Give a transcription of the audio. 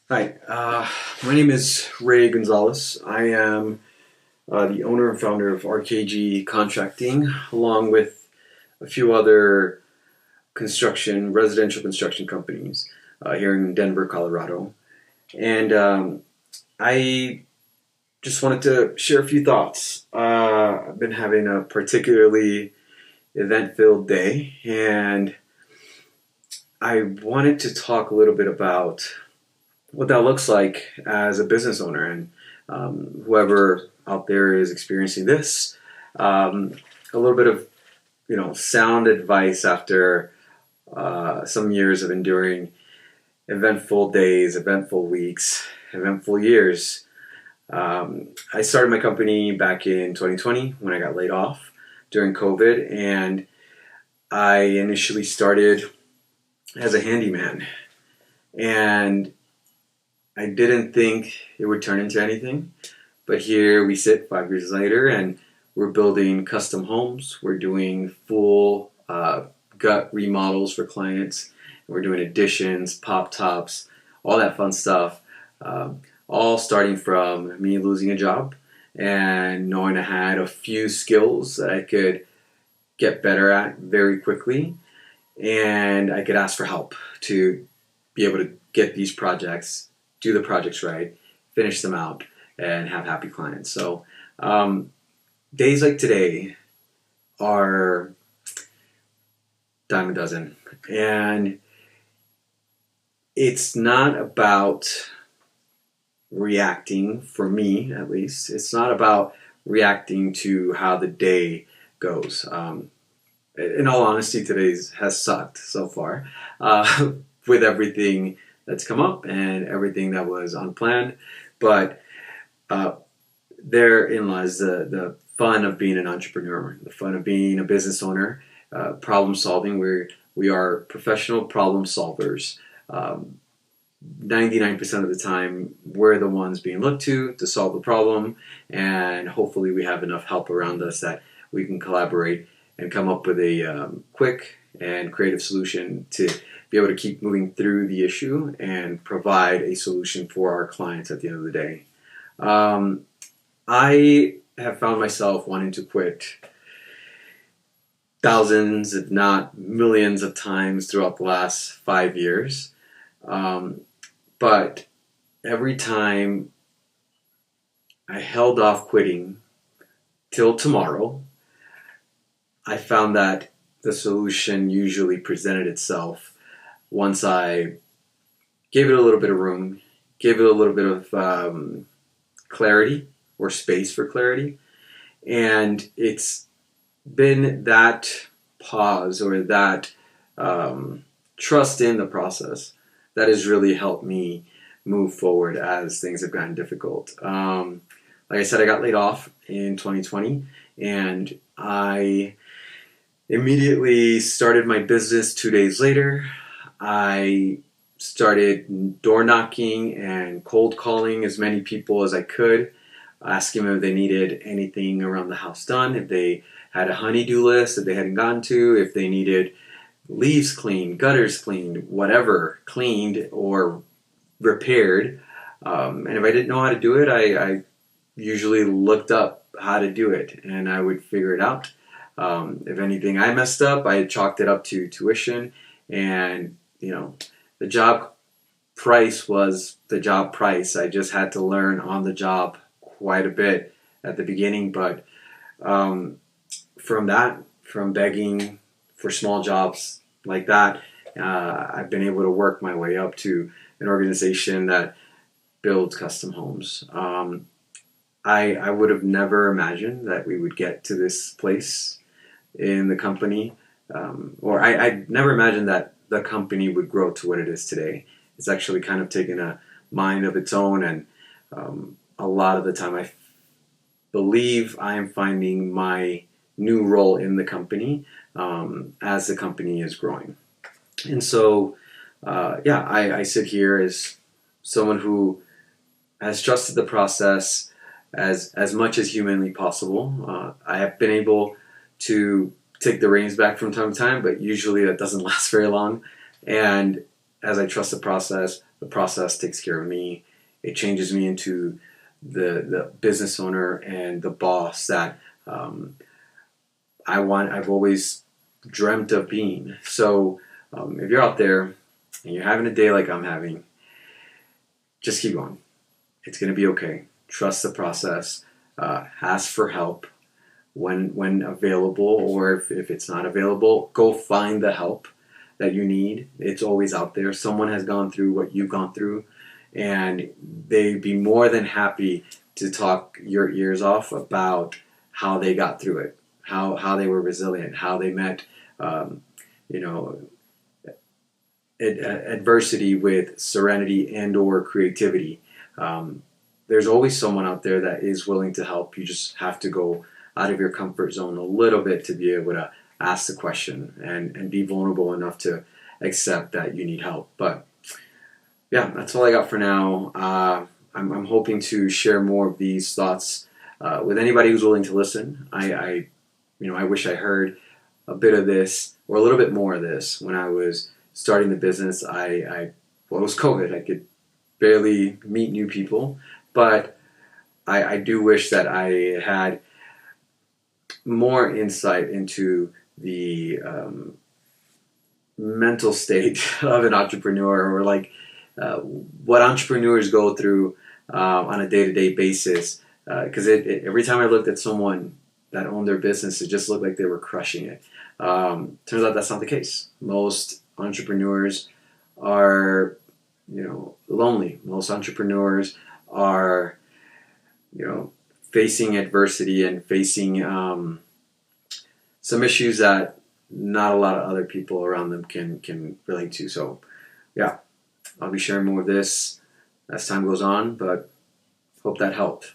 Hi, my name is Ray Gonzalez. I am the owner and founder of RKG Contracting, along with a few other residential construction companies here in Denver, Colorado. And I just wanted to share a few thoughts. I've been having a particularly event-filled day, and I wanted to talk a little bit about what that looks like as a business owner, and whoever out there is experiencing this, a little bit of sound advice after some years of enduring eventful days, eventful weeks, eventful years. I started my company back in 2020 when I got laid off during COVID, and I initially started as a handyman, and I didn't think it would turn into anything, but here we sit 5 years later, and we're building custom homes. We're doing full gut remodels for clients. We're doing additions, pop tops, all that fun stuff. All starting from me losing a job and knowing I had a few skills that I could get better at very quickly, and I could ask for help to be able to get these projects, do the projects right, finish them out, and have happy clients. So days like today are dime a dozen, and it's not about reacting, for me at least. It's not about reacting to how the day goes. In all honesty, today's has sucked so far with everything that's come up and everything that was unplanned. But therein lies the fun of being an entrepreneur, the fun of being a business owner, problem solving. We are professional problem solvers. 99% of the time, we're the ones being looked to solve the problem, and hopefully we have enough help around us that we can collaborate and come up with a quick and creative solution to be able to keep moving through the issue and provide a solution for our clients at the end of the day. I have found myself wanting to quit thousands, if not millions of times throughout the last 5 years. But every time I held off quitting till tomorrow, I found that the solution usually presented itself once I gave it a little bit of room, gave it a little bit of clarity or space for clarity. And it's been that pause or that trust in the process that has really helped me move forward as things have gotten difficult. Like I said, I got laid off in 2020, and I immediately started my business 2 days later. I started door knocking and cold calling as many people as I could, asking them if they needed anything around the house done, if they had a honey-do list that they hadn't gotten to, if they needed leaves cleaned, gutters cleaned, whatever cleaned or repaired. And if I didn't know how to do it, I usually looked up how to do it, and I would figure it out. If anything I messed up, I chalked it up to tuition, and the job price was the job price. I just had to learn on the job quite a bit at the beginning, but from begging for small jobs like that, I've been able to work my way up to an organization that builds custom homes. I would have never imagined that we would get to this place in the company, or I never imagined that the company would grow to what it is today. It's actually kind of taken a mind of its own, and a lot of the time I believe I am finding my new role in the company as the company is growing. And so, I sit here as someone who has trusted the process as much as humanly possible. I have been able to take the reins back from time to time, but usually that doesn't last very long. And as I trust the process, the process takes care of me. It changes me into the business owner and the boss that I've always dreamt of being. So if you're out there and you're having a day like I'm having, just keep going. It's going to be okay. Trust the process. Ask for help when available, or if it's not available, go find the help that you need. It's always out there. Someone has gone through what you've gone through, and they'd be more than happy to talk your ears off about how they got through it, how they were resilient, how they met, you know, adversity with serenity and or creativity. There's always someone out there that is willing to help. You just have to go out of your comfort zone a little bit to be able to ask the question and be vulnerable enough to accept that you need help. But yeah, that's all I got for now. I'm hoping to share more of these thoughts with anybody who's willing to listen. I wish I heard a bit of this or a little bit more of this when I was starting the business. Well, it was COVID. I could barely meet new people, but I do wish that I had more insight into the mental state of an entrepreneur, or like what entrepreneurs go through on a day-to-day basis. Because every time I looked at someone that owned their business, it just looked like they were crushing it. Turns out that's not the case. Most entrepreneurs are, lonely. Most entrepreneurs are, facing adversity and facing some issues that not a lot of other people around them can relate to. So, yeah, I'll be sharing more of this as time goes on, but hope that helped.